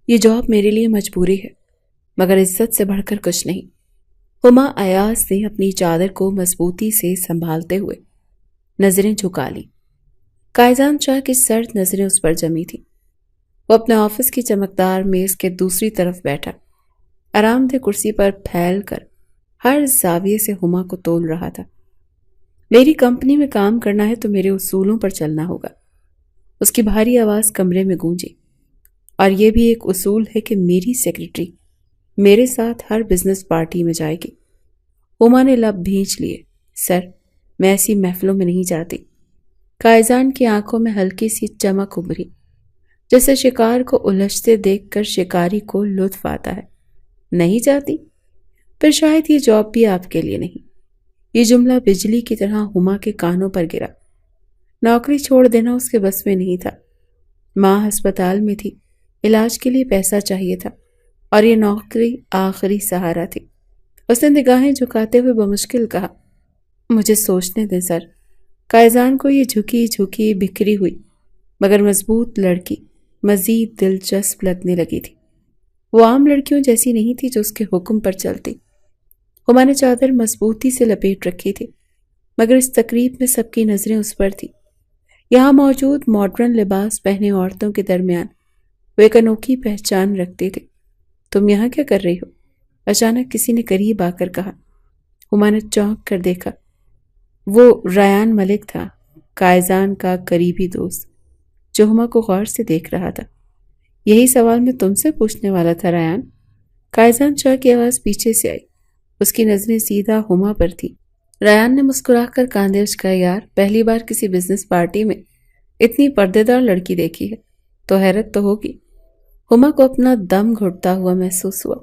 یہ جاب میرے لیے مجبوری ہے، مگر عزت سے بڑھ کر کچھ نہیں۔ ہما ایاز نے اپنی چادر کو مضبوطی سے سنبھالتے ہوئے نظریں جھکا لی۔ قائزان شاہ کی سرد نظریں اس پر جمی تھیں۔ وہ اپنے آفس کی چمکدار میز کے دوسری طرف بیٹھا، آرام دہ کرسی پر پھیل کر ہر زاویے سے ہما کو تول رہا تھا۔ میری کمپنی میں کام کرنا ہے تو میرے اصولوں پر چلنا ہوگا۔ اس کی بھاری آواز کمرے میں گونجی۔ اور یہ بھی ایک اصول ہے کہ میری سیکرٹری میرے ساتھ ہر بزنس پارٹی میں جائے گی۔ ہما نے لب بھینچ لیے۔ سر، میں ایسی محفلوں میں نہیں جاتی۔ قائزان کی آنکھوں میں ہلکی سی چمک ابھری، جیسے شکار کو الجھتے دیکھ کر شکاری کو لطف آتا ہے۔ نہیں جاتی؟ پھر شاید یہ جاب بھی آپ کے لیے نہیں۔ یہ جملہ بجلی کی طرح ہما کے کانوں پر گرا۔ نوکری چھوڑ دینا اس کے بس میں نہیں تھا۔ ماں ہسپتال میں تھی، علاج کے لیے پیسہ چاہیے تھا، اور یہ نوکری آخری سہارا تھی۔ اس نے نگاہیں جھکاتے ہوئے بمشکل کہا، مجھے سوچنے دیں سر۔ قائزان کو یہ جھکی جھکی بکھری ہوئی مگر مضبوط لڑکی مزید دلچسپ لگنے لگی تھی۔ وہ عام لڑکیوں جیسی نہیں تھی جو اس کے حکم پر چلتی۔ ہما نے چادر مضبوطی سے لپیٹ رکھی تھی، مگر اس تقریب میں سب کی نظریں اس پر تھی۔ یہاں موجود ماڈرن لباس پہنے عورتوں کے درمیان وہ ایک انوکھی پہچان رکھتے تھے۔ تم یہاں کیا کر رہی ہو؟ اچانک کسی نے قریب آ کر کہا۔ ہما نے چونک کر دیکھا۔ وہ ریان ملک تھا، قائزان کا قریبی دوست، جو ہما کو غور سے دیکھ رہا تھا۔ یہی سوال میں تم سے پوچھنے والا تھا ریان۔ قائزان شاہ کی آواز پیچھے سے آئی۔ اس کی نظریں سیدھا ہما پر تھی۔ ریان نے مسکرا کر کاندھے اچکائے۔ یار، پہلی بار کسی بزنس پارٹی میں اتنی پردے دار لڑکی دیکھی ہے تو حیرت تو ہوگی۔ ہما کو اپنا دم گھٹتا ہوا محسوس ہوا۔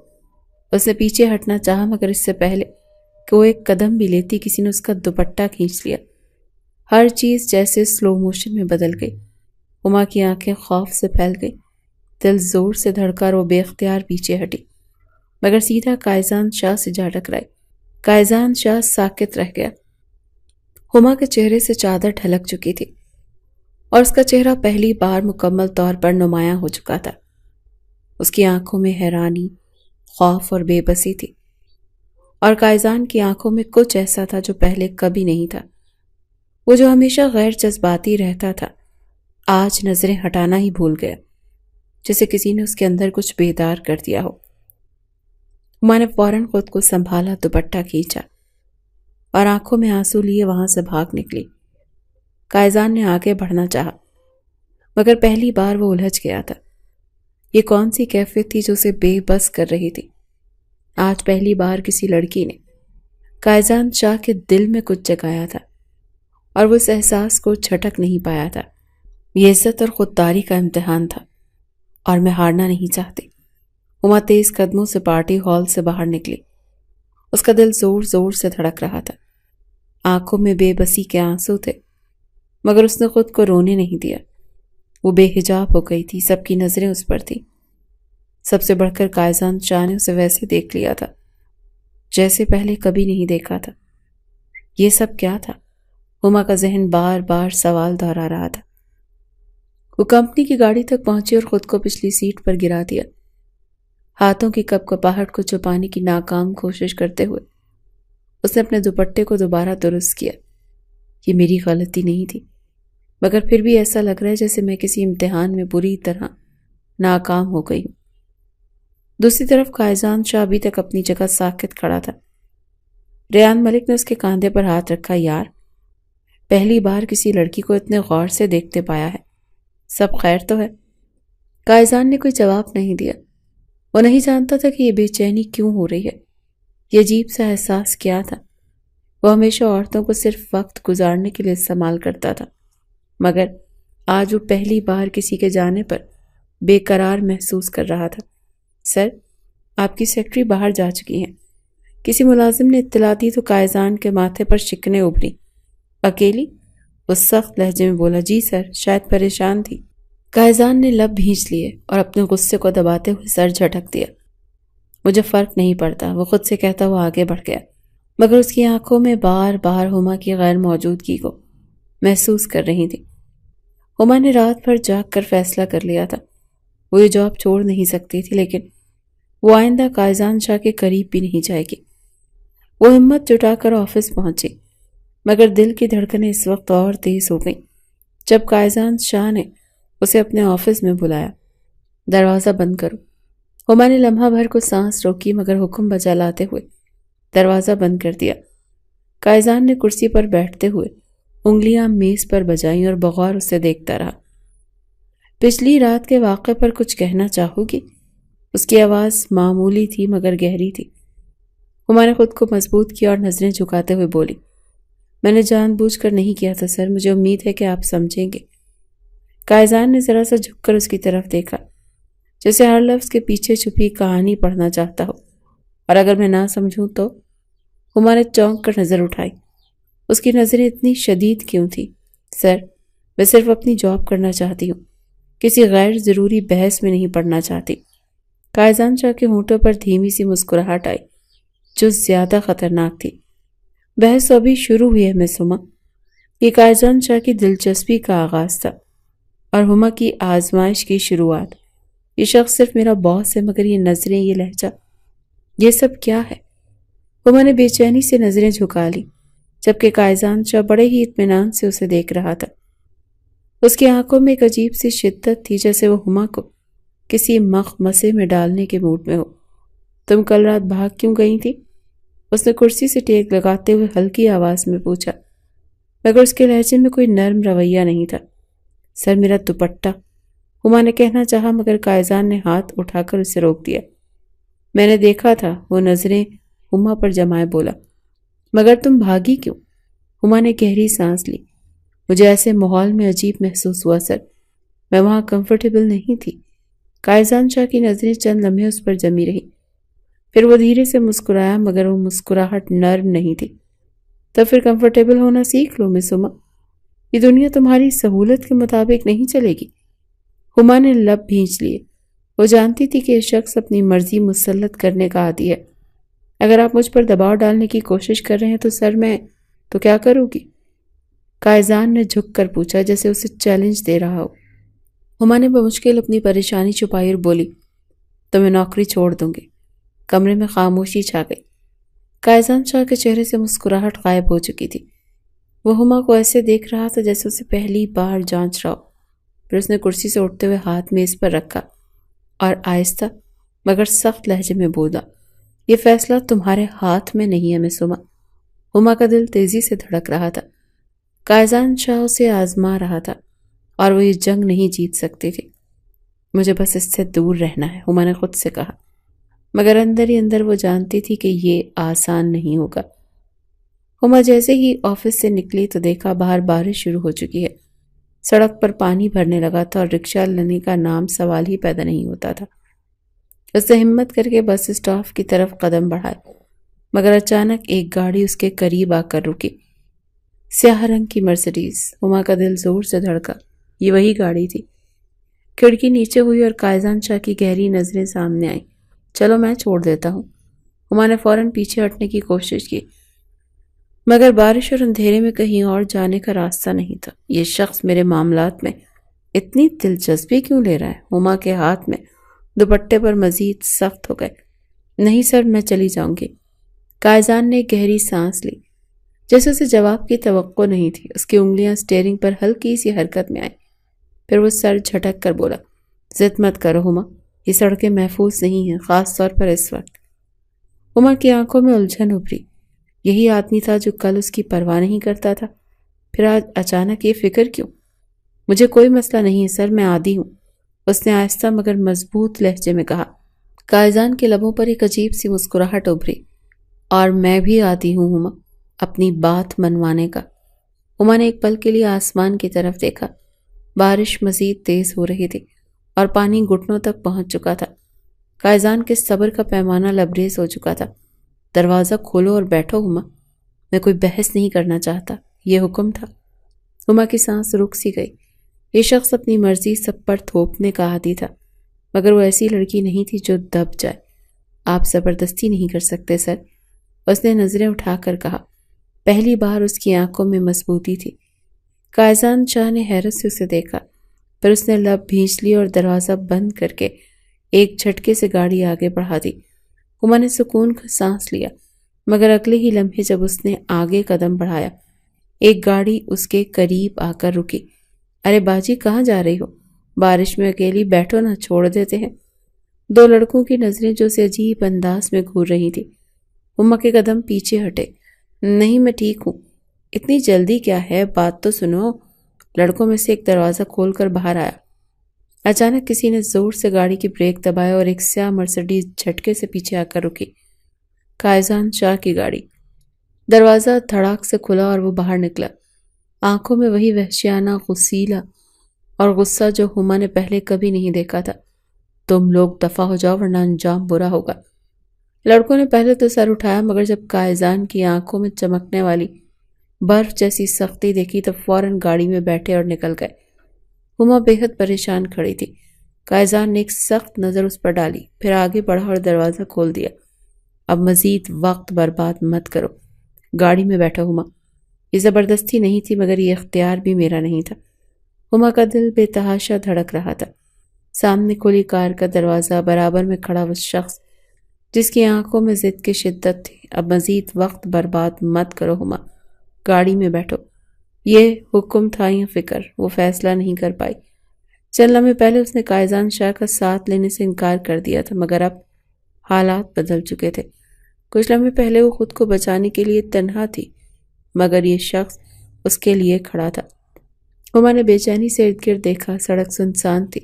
اس نے پیچھے ہٹنا چاہا مگر اس سے پہلے کہ وہ ایک قدم بھی لیتی کسی نے اس کا دوپٹہ کھینچ لیا۔ ہر چیز جیسے سلو موشن میں بدل گئی۔ ہما کی آنکھیں خوف سے پھیل گئی، دل زور سے دھڑکا اور وہ بے اختیار پیچھے ہٹی، مگر سیدھا قائزان شاہ سے جا ٹکرائی۔ قائزان شاہ ساکت رہ گیا۔ ہما کے چہرے سے چادر ڈھلک چکی تھی اور اس کا چہرہ پہلی بار مکمل طور پر نمایاں ہو چکا تھا۔ اس کی آنکھوں میں حیرانی، خوف اور بے بسی تھی، اور قائزان کی آنکھوں میں کچھ ایسا تھا جو پہلے کبھی نہیں تھا۔ وہ جو ہمیشہ غیر جذباتی رہتا تھا آج نظریں ہٹانا ہی بھول گیا، جیسے کسی نے اس کے اندر کچھ بیدار کر دیا ہو۔ ہما نے فوراً خود کو سنبھالا، دوپٹہ کھینچا اور آنکھوں میں آنسو لیے وہاں سے بھاگ نکلی۔ قائزان نے آگے بڑھنا چاہا مگر پہلی بار وہ الجھ گیا تھا۔ یہ کون سی کیفیت تھی جو اسے بے بس کر رہی تھی؟ آج پہلی بار کسی لڑکی نے قائزان شاہ کے دل میں کچھ جگایا تھا اور وہ اس احساس کو چھٹک نہیں پایا تھا۔ یہ عزت اور خودداری کا امتحان تھا اور میں ہارنا نہیں چاہتی۔ ہما تیز قدموں سے پارٹی ہال سے باہر نکلی۔ اس کا دل زور زور سے دھڑک رہا تھا، آنکھوں میں بے بسی کے آنسو تھے، مگر اس نے خود کو رونے نہیں دیا۔ وہ بے حجاب ہو گئی تھی، سب کی نظریں اس پر تھی۔ سب سے بڑھ کر قائزان شاہ نے اسے ویسے دیکھ لیا تھا جیسے پہلے کبھی نہیں دیکھا تھا۔ یہ سب کیا تھا؟ ہما کا ذہن بار بار سوال دہرا رہا تھا۔ وہ کمپنی کی گاڑی تک پہنچی اور خود کو پچھلی سیٹ پر گرا دیا، ہاتھوں کی کپکپاہٹ کو چھپانے کی ناکام کوشش کرتے ہوئے۔ اس نے اپنے دوپٹے کو دوبارہ درست کیا۔ یہ میری غلطی نہیں تھی، مگر پھر بھی ایسا لگ رہا ہے جیسے میں کسی امتحان میں بری طرح ناکام ہو گئی ہوں۔ دوسری طرف قائزان شاہ ابھی تک اپنی جگہ ساکت کھڑا تھا۔ ریان ملک نے اس کے کاندھے پر ہاتھ رکھا۔ یار، پہلی بار کسی لڑکی کو اتنے غور سے دیکھتے پایا ہے۔ سب خیر تو ہے؟ قائزان نے کوئی جواب نہیں دیا۔ وہ نہیں جانتا تھا کہ یہ بے چینی کیوں ہو رہی ہے، یہ عجیب سا احساس کیا تھا۔ وہ ہمیشہ عورتوں کو صرف وقت گزارنے کے لیے استعمال کرتا تھا، مگر آج وہ پہلی بار کسی کے جانے پر بے قرار محسوس کر رہا تھا۔ سر، آپ کی سیکرٹری باہر جا چکی ہیں۔ کسی ملازم نے اطلاع دی تو قائزان کے ماتھے پر شکنیں ابھری۔ اکیلی؟ وہ سخت لہجے میں بولا۔ جی سر، شاید پریشان تھی۔ قائزان نے لب بھینچ لیے اور اپنے غصے کو دباتے ہوئے سر جھٹک دیا۔ مجھے فرق نہیں پڑتا، وہ خود سے کہتا ہوا آگے بڑھ گیا، مگر اس کی آنکھوں میں بار بار ہما کی غیر موجودگی کو محسوس کر رہی تھی۔ ہما نے رات بھر جاگ کر فیصلہ کر لیا تھا۔ وہ یہ جاب چھوڑ نہیں سکتی تھی، لیکن وہ آئندہ قائزان شاہ کے قریب بھی نہیں جائے گی۔ وہ ہمت جٹا کر آفس پہنچی، مگر دل کی دھڑکنیں اس وقت اور تیز ہو گئیں جب قائزان شاہ نے اسے اپنے آفس میں بلایا۔ دروازہ بند کرو۔ ہما نے لمحہ بھر کو سانس روکی، مگر حکم بجا لاتے ہوئے دروازہ بند کر دیا۔ قائزان نے کرسی پر بیٹھتے ہوئے انگلیاں میز پر بجائیں اور بغور اسے دیکھتا رہا۔ پچھلی رات کے واقعے پر کچھ کہنا چاہو گی؟ اس کی آواز معمولی تھی مگر گہری تھی۔ ہما نے خود کو مضبوط کیا اور نظریں جھکاتے ہوئے بولی، میں نے جان بوجھ کر نہیں کیا تھا سر، مجھے امید ہے کہ آپ سمجھیں گے۔ قائزان نے ذرا سا جھک کر اس کی طرف دیکھا، جیسے ہر لفظ کے پیچھے چھپی کہانی پڑھنا چاہتا ہو۔ اور اگر میں نہ سمجھوں تو؟ ہما نے چونک کر نظر اٹھائی۔ اس کی نظریں اتنی شدید کیوں تھی؟ سر، میں صرف اپنی جاب کرنا چاہتی ہوں، کسی غیر ضروری بحث میں نہیں پڑنا چاہتی۔ قائزان شاہ کے ہونٹوں پر دھیمی سی مسکراہٹ آئی جو زیادہ خطرناک تھی۔ بحث ابھی شروع ہوئی ہے مس ہما۔ یہ قائزان شاہ کی دلچسپی کا آغاز تھا اور ہما کی آزمائش کی شروعات۔ یہ شخص صرف میرا باس ہے، مگر یہ نظریں، یہ لہجہ، یہ سب کیا ہے؟ ہما نے بے چینی سے نظریں جھکا لی، جبکہ قائزان شاہ بڑے ہی اطمینان سے اسے دیکھ رہا تھا۔ اس کی آنکھوں میں ایک عجیب سی شدت تھی، جیسے وہ ہما کو کسی مخمصے میں ڈالنے کے موڈ میں ہو۔ تم کل رات بھاگ کیوں گئی تھی؟ اس نے کرسی سے ٹیک لگاتے ہوئے ہلکی آواز میں پوچھا، مگر اس کے لہجے میں کوئی نرم رویہ نہیں تھا۔ سر، میرا دوپٹہ، ہما نے کہنا چاہا، مگر قائزان نے ہاتھ اٹھا کر اسے روک دیا۔ میں نے دیکھا تھا، وہ نظریں ہما پر جمائے بولا۔ مگر تم بھاگی کیوں؟ ہما نے گہری سانس لی۔ مجھے ایسے ماحول میں عجیب محسوس ہوا سر، میں وہاں کمفرٹیبل نہیں تھی۔ قائزان شاہ کی نظریں چند لمحے اس پر جمی رہیں، پھر وہ دھیرے سے مسکرایا، مگر وہ مسکراہٹ نرم نہیں تھی۔ تو پھر کمفرٹیبل ہونا سیکھ لو مس ہما، یہ دنیا تمہاری سہولت کے مطابق نہیں چلے گی۔ ہما نے لب بھینچ لیے۔ وہ جانتی تھی کہ یہ شخص اپنی مرضی مسلط کرنے کا عادی ہے۔ اگر آپ مجھ پر دباؤ ڈالنے کی کوشش کر رہے ہیں تو سر، میں تو کیا کروں گی؟ قائزان نے جھک کر پوچھا، جیسے اسے چیلنج دے رہا ہو۔ ہما نے بمشکل اپنی پریشانی چھپائی اور بولی، تو میں نوکری چھوڑ دوں گی۔ کمرے میں خاموشی چھا گئی۔ قائزان شاہ کے چہرے سے مسکراہٹ غائب ہو چکی تھی۔ وہ ہما کو ایسے دیکھ رہا تھا جیسے اسے پہلی بار جانچ رہا ہو۔ پھر اس نے کرسی سے اٹھتے ہوئے ہاتھ میز پر رکھا اور آہستہ مگر سخت لہجے میں بولا، یہ فیصلہ تمہارے ہاتھ میں نہیں ہے مس ہما۔ ہما کا دل تیزی سے دھڑک رہا تھا۔ قائزان شاہ اسے آزما رہا تھا اور وہ یہ جنگ نہیں جیت سکتی تھی۔ مجھے بس اس سے دور رہنا ہے، ہما نے خود سے کہا، مگر اندر ہی اندر وہ جانتی تھی کہ یہ آسان نہیں ہوگا۔ ہما جیسے ہی آفس سے نکلی تو دیکھا باہر بارش شروع ہو چکی ہے۔ سڑک پر پانی بھرنے لگا تھا اور رکشہ لینے کا نام سوال ہی پیدا نہیں ہوتا تھا۔ اس نے ہمت کر کے بس اسٹاپ کی طرف قدم بڑھائے، مگر اچانک ایک گاڑی اس کے قریب آ کر رکی۔ سیاہ رنگ کی مرسڈیز۔ ہما کا دل زور سے دھڑکا۔ یہ وہی گاڑی تھی۔ کھڑکی نیچے ہوئی اور قائزان شاہ کی گہری نظریں سامنے آئیں۔ چلو میں چھوڑ دیتا ہوں۔ ہما نے فوراً پیچھے ہٹنے کی کوشش کی، مگر بارش اور اندھیرے میں کہیں اور جانے کا راستہ نہیں تھا۔ یہ شخص میرے معاملات میں اتنی دلچسپی کیوں لے رہا ہے؟ ہما کے ہاتھ میں دوپٹے پر مزید سخت ہو گئے۔ نہیں سر، میں چلی جاؤں گی۔ قائزان نے گہری سانس لی، جیسے اسے جواب کی توقع نہیں تھی۔ اس کی انگلیاں اسٹیئرنگ پر ہلکی سی حرکت میں آئیں۔ پھر وہ سر جھٹک کر بولا، ضد مت کرو ہما، یہ سڑکیں محفوظ نہیں ہیں، خاص طور پر اس وقت۔ ہما کی آنکھوں میں الجھن ابھری۔ یہی آدمی تھا جو کل اس کی پرواہ نہیں کرتا تھا، پھر آج اچانک یہ فکر کیوں؟ مجھے کوئی مسئلہ نہیں ہے سر، میں عادی ہوں، اس نے آہستہ مگر مضبوط لہجے میں کہا۔ قائزان کے لبوں پر ایک عجیب سی مسکراہٹ ابھری۔ اور میں بھی عادی ہوں ہما، اپنی بات منوانے کا۔ ہما نے ایک پل کے لیے آسمان کی طرف دیکھا۔ بارش مزید تیز ہو رہی تھی اور پانی گھٹنوں تک پہنچ چکا تھا۔ قائزان کے صبر کا پیمانہ لبریز ہو چکا تھا۔ دروازہ کھولو اور بیٹھو ہما، میں کوئی بحث نہیں کرنا چاہتا، یہ حکم تھا۔ ہما کی سانس رک سی گئی۔ یہ شخص اپنی مرضی سب پر تھوپنے کا عادی تھا، مگر وہ ایسی لڑکی نہیں تھی جو دب جائے۔ آپ زبردستی نہیں کر سکتے سر، اس نے نظریں اٹھا کر کہا۔ پہلی بار اس کی آنکھوں میں مضبوطی تھی۔ قائزان شاہ نے حیرت سے اسے دیکھا، پھر اس نے لب بھینچ لی اور دروازہ بند کر کے ایک جھٹکے سے گاڑی آگے بڑھا دی۔ ہما نے سکون کا سانس لیا، مگر اگلے ہی لمحے جب اس نے آگے قدم بڑھایا، ایک گاڑی اس کے قریب آ کر رکی۔ ارے باجی، کہاں جا رہی ہو؟ بارش میں اکیلی بیٹھو نہ، چھوڑ دیتے ہیں۔ دو لڑکوں کی نظریں جو اسے عجیب انداز میں گھور رہی تھی۔ ہما کے قدم پیچھے ہٹے۔ نہیں، میں ٹھیک ہوں۔ اتنی جلدی کیا ہے؟ بات تو سنو۔ لڑکوں میں سے ایک دروازہ کھول کر باہر آیا۔ اچانک کسی نے زور سے گاڑی کی بریک دبایا اور ایک سیاہ مرسڈیز جھٹکے سے پیچھے آ کر رکی۔ قائزان شاہ کی گاڑی۔ دروازہ دھڑاک سے کھلا اور وہ باہر نکلا، آنکھوں میں وہی وحشیانہ غصیلا اور غصہ جو ہما نے پہلے کبھی نہیں دیکھا تھا۔ تم لوگ دفع ہو جاؤ ورنہ انجام برا ہوگا۔ لڑکوں نے پہلے تو سر اٹھایا، مگر جب قائزان کی آنکھوں میں چمکنے والی برف جیسی سختی دیکھی تو فوراً گاڑی میں بیٹھے اور نکل گئے۔ ہما بے حد پریشان کھڑی تھی۔ قائزان نے ایک سخت نظر اس پر ڈالی، پھر آگے بڑھا اور دروازہ کھول دیا۔ اب مزید وقت برباد مت کرو، گاڑی میں بیٹھو ہما۔ یہ زبردستی نہیں تھی، مگر یہ اختیار بھی میرا نہیں تھا۔ ہما کا دل بے تحاشا دھڑک رہا تھا۔ سامنے کھلی کار کا دروازہ، برابر میں کھڑا وہ شخص جس کی آنکھوں میں ضد کی شدت تھی۔ اب مزید وقت برباد مت کرو ہما، گاڑی میں بیٹھو۔ یہ حکم تھا یا فکر؟ وہ فیصلہ نہیں کر پائی۔ چند لمحے پہلے اس نے قائزان شاہ کا ساتھ لینے سے انکار کر دیا تھا، مگر اب حالات بدل چکے تھے۔ کچھ لمحے پہلے وہ خود کو بچانے کے لیے تنہا تھی، مگر یہ شخص اس کے لیے کھڑا تھا۔ ہما نے بے چینی سے ارد گرد دیکھا۔ سڑک سنسان تھی،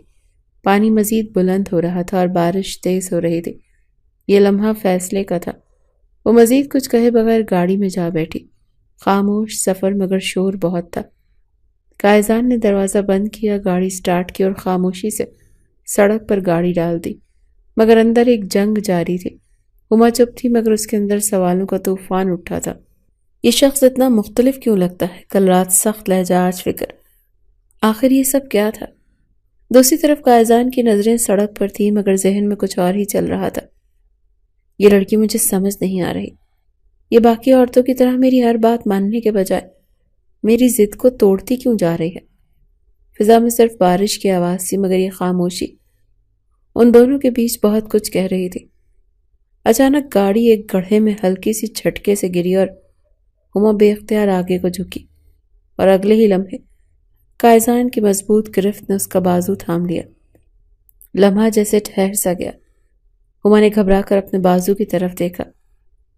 پانی مزید بلند ہو رہا تھا اور بارش تیز ہو رہی تھی۔ یہ لمحہ فیصلے کا تھا۔ وہ مزید کچھ کہے بغیر گاڑی میں جا بیٹھی۔ خاموش سفر، مگر شور بہت تھا۔ قائزان نے دروازہ بند کیا، گاڑی سٹارٹ کی اور خاموشی سے سڑک پر گاڑی ڈال دی، مگر اندر ایک جنگ جاری تھی۔ ہما چپ تھی، مگر اس کے اندر سوالوں کا طوفان اٹھا تھا۔ یہ شخص اتنا مختلف کیوں لگتا ہے؟ کل رات سخت لہجہ، آج فکر۔ آخر یہ سب کیا تھا؟ دوسری طرف قائزان کی نظریں سڑک پر تھیں، مگر ذہن میں کچھ اور ہی چل رہا تھا۔ یہ لڑکی مجھے سمجھ نہیں آ رہی۔ یہ باقی عورتوں کی طرح میری ہر بات ماننے کے بجائے میری ضد کو توڑتی کیوں جا رہی ہے؟ فضا میں صرف بارش کی آواز تھی، مگر یہ خاموشی ان دونوں کے بیچ بہت کچھ کہہ رہی تھی۔ اچانک گاڑی ایک گڑھے میں ہلکی سی جھٹکے سے گری اور ہما بے اختیار آگے کو جھکی، اور اگلے ہی لمحے قائزان کی مضبوط گرفت نے اس کا بازو تھام لیا۔ لمحہ جیسے ٹھہر سا گیا۔ ہما نے گھبرا کر اپنے بازو کی طرف دیکھا۔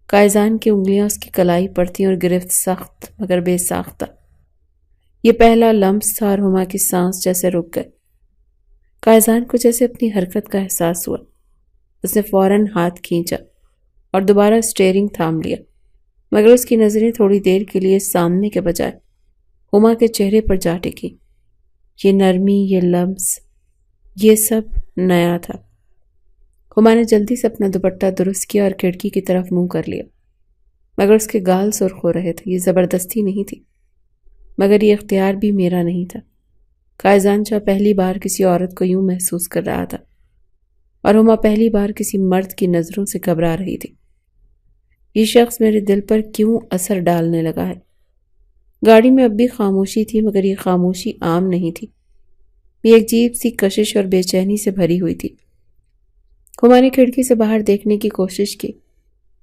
قائزان کی انگلیاں اس کی کلائی پر تھیں اور گرفت سخت مگر بے ساختہ۔ یہ پہلا لمس تھا اور ہما کی سانس جیسے رک گئے۔ قائزان کو جیسے اپنی حرکت کا احساس ہوا۔ اس نے فوراً ہاتھ کھینچا اور دوبارہ اسٹیئرنگ تھام لیا، مگر اس کی نظریں تھوڑی دیر کے لیے سامنے کے بجائے ہما کے چہرے پر جا ٹکی۔ یہ نرمی، یہ لمس، یہ سب نیا تھا۔ ہما نے جلدی سے اپنا دوپٹہ درست کیا اور کھڑکی کی طرف منہ کر لیا، مگر اس کے گال سرخ ہو رہے تھے۔ یہ زبردستی نہیں تھی، مگر یہ اختیار بھی میرا نہیں تھا۔ قائزان شاہ پہلی بار کسی عورت کو یوں محسوس کر رہا تھا، اور ہما پہلی بار کسی مرد کی نظروں سے گھبرا رہی تھی۔ یہ شخص میرے دل پر کیوں اثر ڈالنے لگا ہے؟ گاڑی میں اب بھی خاموشی تھی، مگر یہ خاموشی عام نہیں تھی۔ یہ ایک عجیب سی کشش اور بے چینی سے بھری ہوئی تھی۔ ہما نے کھڑکی سے باہر دیکھنے کی کوشش کی،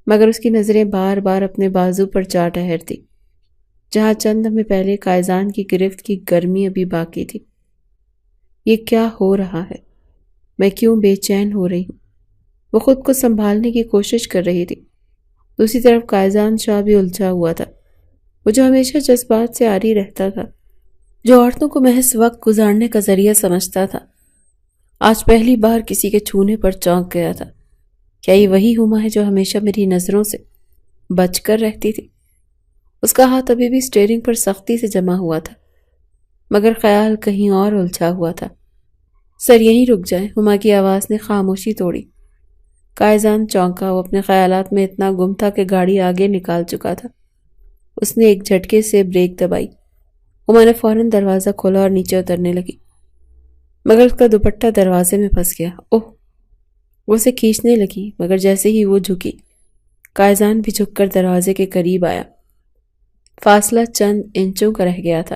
مگر اس کی نظریں بار بار اپنے بازو پر جا ٹھہرتی، جہاں چند لمحے پہلے قائزان کی گرفت کی گرمی ابھی باقی تھی۔ یہ کیا ہو رہا ہے؟ میں کیوں بے چین ہو رہی ہوں؟ وہ خود کو سنبھالنے کی کوشش کر رہی تھی۔ دوسری طرف قائزان شاہ بھی الجھا ہوا تھا۔ وہ جو ہمیشہ جذبات سے عاری رہتا تھا، جو عورتوں کو محض وقت گزارنے کا ذریعہ سمجھتا تھا، آج پہلی بار کسی کے چھونے پر چونک گیا تھا۔ کیا یہ وہی ہما ہے جو ہمیشہ میری نظروں سے بچ کر رہتی تھی؟ اس کا ہاتھ ابھی بھی اسٹیئرنگ پر سختی سے جما ہوا تھا، مگر خیال کہیں اور الجھا ہوا تھا۔ سر یہیں رک جائیں، ہما کی آواز نے خاموشی توڑی۔ قائزان چونکا، وہ اپنے خیالات میں اتنا گم تھا کہ گاڑی آگے نکال چکا تھا۔ اس نے ایک جھٹکے سے بریک دبائی۔ ہما نے فوراً دروازہ کھولا اور نیچے اترنے لگی، مگر اس کا دوپٹہ دروازے میں پھنس گیا۔ اوہ! وہ اسے کھینچنے لگی، مگر جیسے ہی وہ جھکی، قائزان بھی جھک کر دروازے کے قریب آیا۔ فاصلہ چند انچوں کا رہ گیا تھا۔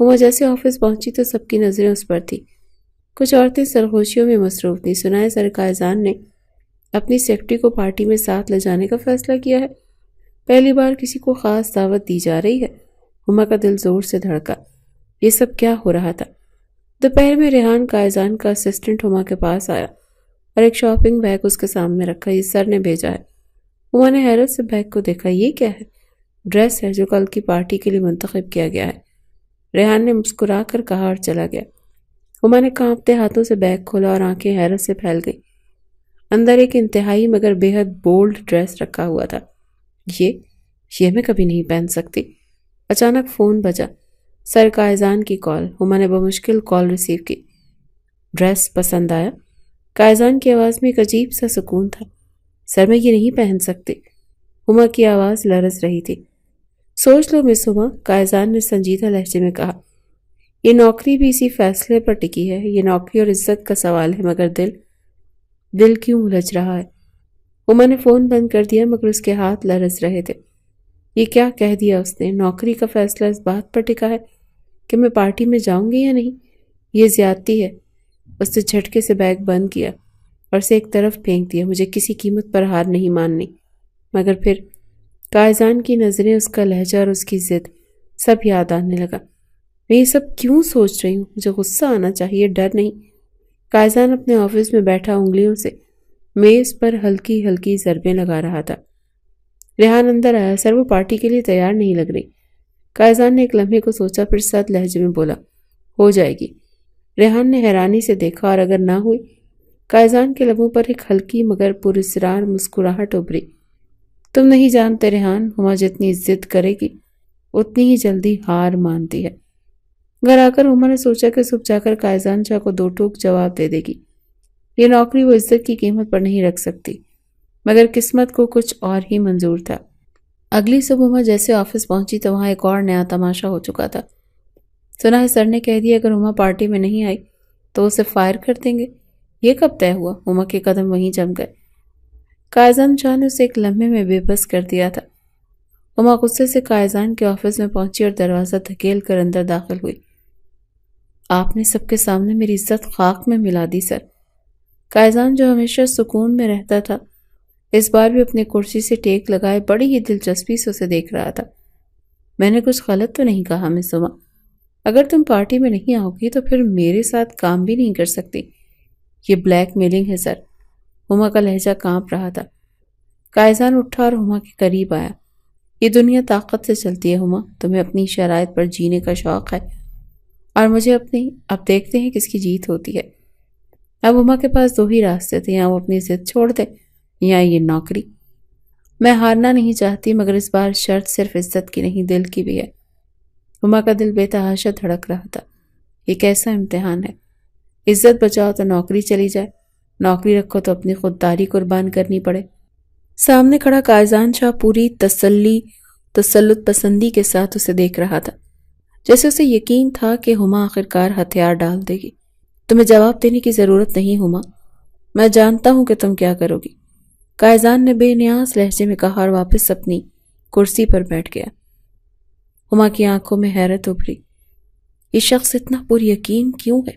ہما جیسے آفس پہنچی تو سب کی نظریں اس پر تھی۔ کچھ عورتیں سرگوشیوں میں مصروف تھیں۔ سنا ہے سر قائزان نے اپنی سیکرٹری کو پارٹی میں ساتھ لے جانے کا فیصلہ کیا ہے۔ پہلی بار کسی کو خاص دعوت دی جا رہی ہے۔ ہما کا دل زور سے دھڑکا۔ یہ سب کیا ہو رہا تھا؟ دوپہر میں ریحان قائزان کا اسسٹنٹ ہما کے پاس آیا اور ایک شاپنگ بیگ اس کے سامنے رکھا۔ یہ سر نے بھیجا ہے۔ ہما نے حیرت سے بیگ کو دیکھا۔ یہ کیا ہے؟ ڈریس ہے جو کل کی پارٹی کے لیے منتخب کیا گیا ہے۔ ریحان نے مسکرا کر کہا اور چلا گیا۔ ہما نے کانپتے ہاتھوں سے بیگ کھولا اور آنکھیں حیرت سے پھیل گئی۔ اندر ایک انتہائی مگر بے حد بولڈ ڈریس رکھا ہوا تھا۔ یہ میں کبھی نہیں پہن سکتی۔ اچانک فون بجا۔ سر قائزان کی کال۔ ہما نے بمشکل کال ریسیو کی۔ ڈریس پسند آیا؟ قائزان کی آواز میں ایک عجیب سا سکون تھا۔ سر میں یہ نہیں پہن سکتی۔ ہما کی آواز لرز رہی تھی۔ سوچ لو مس ہما، قائزان نے سنجیدہ لہجے میں کہا۔ یہ نوکری بھی اسی فیصلے پر ٹکی ہے۔ یہ نوکری اور عزت کا سوال ہے، مگر دل کیوں الجھ رہا ہے؟ ہما نے فون بند کر دیا مگر اس کے ہاتھ لرز رہے تھے۔ یہ کیا کہہ دیا اس نے؟ نوکری کا فیصلہ اس بات پر ٹکا ہے کہ میں پارٹی میں جاؤں گی یا نہیں؟ یہ زیادتی ہے۔ اس نے جھٹکے سے بیگ بند کیا اور اسے ایک طرف پھینک دیا۔ مجھے کسی قیمت پر ہار نہیں ماننی۔ مگر پھر قائزان کی نظریں، اس کا لہجہ اور اس کی ضد سب یاد آنے لگا۔ میں یہ سب کیوں سوچ رہی ہوں؟ مجھے غصہ آنا چاہیے، ڈر نہیں۔ قائزان اپنے آفس میں بیٹھا انگلیوں سے میز پر ہلکی ہلکی ضربیں لگا رہا تھا۔ ریحان اندر آیا۔ سر وہ پارٹی کے لیے تیار نہیں لگ رہی۔ قائزان نے ایک لمحے کو سوچا، پھر سخت لہجے میں بولا، ہو جائے گی۔ ریحان نے حیرانی سے دیکھا، اور اگر نہ ہوئی؟ قائزان کے لبوں پر ایک ہلکی مگر پراسرار مسکراہٹ ابھری۔ تم نہیں جانتے ریحان، ہما جتنی ضد کرے گی اتنی ہی جلدی ہار مانتی ہے۔ گھر آ کر ہما نے سوچا کہ صبح جا کر قائزان شاہ کو دو ٹوک جواب دے دے گی۔ یہ نوکری وہ عزت کی قیمت پر نہیں رکھ سکتی۔ مگر قسمت کو کچھ اور ہی منظور تھا۔ اگلی صبح ہما جیسے آفس پہنچی تو وہاں ایک اور نیا تماشا ہو چکا تھا۔ سنا ہے سر نے کہہ دیا اگر ہما پارٹی میں نہیں آئی تو اسے فائر کر دیں گے۔ یہ کب طے ہوا؟ ہما کے قدم وہیں جم گئے۔ قائزان شاہ نے اسے ایک لمحے میں بے بس کر دیا تھا۔ ہما غصے سے قائزان کے آفس میں پہنچی اور دروازہ دھکیل کر اندر داخل ہوئی۔ آپ نے سب کے سامنے میری عزت خاک میں ملا دی سر۔ قائزان جو ہمیشہ سکون میں رہتا تھا اس بار بھی اپنے کرسی سے ٹیک لگائے بڑی ہی دلچسپی سے اسے دیکھ رہا تھا۔ میں نے کچھ غلط تو نہیں کہا مس ہما؟ اگر تم پارٹی میں نہیں آؤ گی تو پھر میرے ساتھ کام بھی نہیں کر سکتی۔ یہ بلیک میلنگ ہے سر۔ ہما کا لہجہ کانپ رہا تھا۔ قائزان اٹھا اور ہما کے قریب آیا۔ یہ دنیا طاقت سے چلتی ہے ہما، تمہیں اپنی شرائط پر جینے کا شوق ہے اور مجھے اپنی۔ اب دیکھتے ہیں کس کی جیت ہوتی ہے۔ اب ہما کے پاس دو ہی راستے تھے، یا وہ اپنی ضد چھوڑ دے یا یہ نوکری۔ میں ہارنا نہیں چاہتی مگر اس بار شرط صرف عزت کی نہیں دل کی بھی ہے۔ ہما کا دل بے تحاشا دھڑک رہا تھا۔ یہ کیسا امتحان ہے؟ عزت بچاؤ تو نوکری چلی جائے، نوکری رکھو تو اپنی خودداری قربان کرنی پڑے۔ سامنے کھڑا قائزان شاہ پوری تسلط پسندی کے ساتھ اسے دیکھ رہا تھا، جیسے اسے یقین تھا کہ ہما آخرکار ہتھیار ڈال دے گی۔ تمہیں جواب دینے کی ضرورت نہیں ہما، میں جانتا ہوں کہ تم کیا کرو گی، قائزان نے بے نیاز لہجے میں کہا اور واپس اپنی کرسی پر بیٹھ گیا۔ ہما کی آنکھوں میں حیرت ابھری۔ یہ شخص اتنا پر یقین کیوں ہے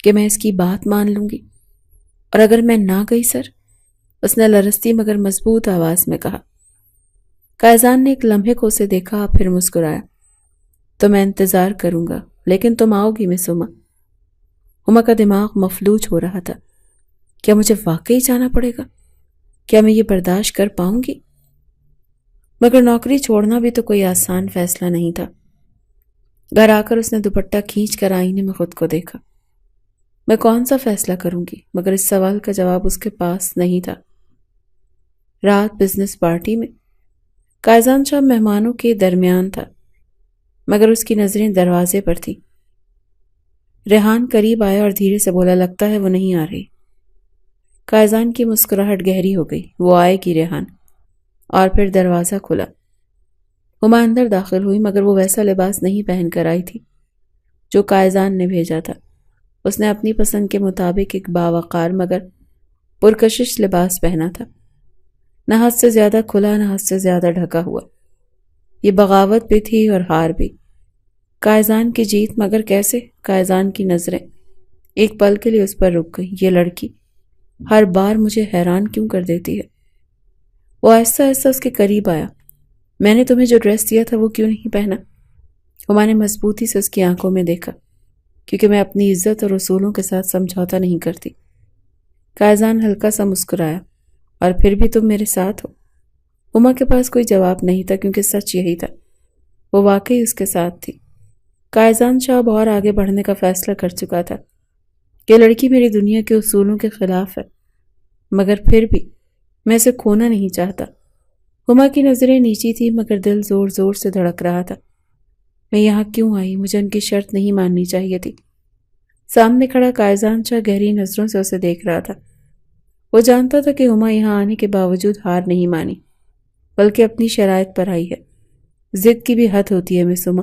کہ میں اس کی بات مان لوں گی؟ اور اگر میں نہ گئی سر؟ اس نے لرزتی مگر مضبوط آواز میں کہا۔ قائزان نے ایک لمحے کو اسے دیکھا، پھر مسکرایا۔ تو میں انتظار کروں گا، لیکن تم آؤ گی مس ہما؟ ہما کا دماغ مفلوج ہو رہا تھا۔ کیا مجھے واقعی جانا پڑے گا؟ کیا میں یہ برداشت کر پاؤں گی؟ مگر نوکری چھوڑنا بھی تو کوئی آسان فیصلہ نہیں تھا۔ گھر آ کر اس نے دوپٹہ کھینچ کر آئینے میں خود کو دیکھا۔ میں کون سا فیصلہ کروں گی؟ مگر اس سوال کا جواب اس کے پاس نہیں تھا۔ رات بزنس پارٹی میں قائزان شاہ مہمانوں کے درمیان تھا، مگر اس کی نظریں دروازے پر تھی۔ ریحان قریب آیا اور دھیرے سے بولا، لگتا ہے وہ نہیں آ رہی۔ قائزان کی مسکراہٹ گہری ہو گئی۔ وہ آئے گی ریحان۔ اور پھر دروازہ کھلا۔ ہما اندر داخل ہوئی مگر وہ ویسا لباس نہیں پہن کر آئی تھی جو قائزان نے بھیجا تھا۔ اس نے اپنی پسند کے مطابق ایک باوقار مگر پرکشش لباس پہنا تھا، نہ حد سے زیادہ کھلا نہ حد سے زیادہ ڈھکا ہوا۔ یہ بغاوت بھی تھی اور ہار بھی۔ قائزان کی جیت، مگر کیسے؟ قائزان کی نظریں ایک پل کے لیے اس پر رک گئی۔ یہ لڑکی ہر بار مجھے حیران کیوں کر دیتی ہے؟ وہ آہستہ آہستہ اس کے قریب آیا۔ میں نے تمہیں جو ڈریس دیا تھا وہ کیوں نہیں پہنا؟ ہما نے مضبوطی سے اس کی آنکھوں میں دیکھا۔ کیونکہ میں اپنی عزت اور اصولوں کے ساتھ سمجھوتا نہیں کرتی۔ قائزان ہلکا سا مسکرایا۔ اور پھر بھی تم میرے ساتھ ہو؟ ہما کے پاس کوئی جواب نہیں تھا، کیونکہ سچ یہی تھا، وہ واقعی اس کے ساتھ تھی۔ قائزان شاہ اور آگے بڑھنے کا فیصلہ کر چکا تھا۔ یہ لڑکی میری دنیا کے اصولوں کے خلاف ہے، مگر پھر بھی میں اسے کھونا نہیں چاہتا۔ ہما کی نظریں نیچی تھی، مگر دل زور زور سے دھڑک رہا تھا۔ میں یہاں کیوں آئی؟ مجھے ان کی شرط نہیں ماننی چاہیے تھی۔ سامنے کھڑا قائزان شاہ گہری نظروں سے اسے دیکھ رہا تھا۔ وہ جانتا تھا کہ ہما یہاں آنے کے باوجود ہار نہیں مانی، بلکہ اپنی شرائط پر آئی ہے۔ ضد کی بھی حد ہوتی ہے مس ہما،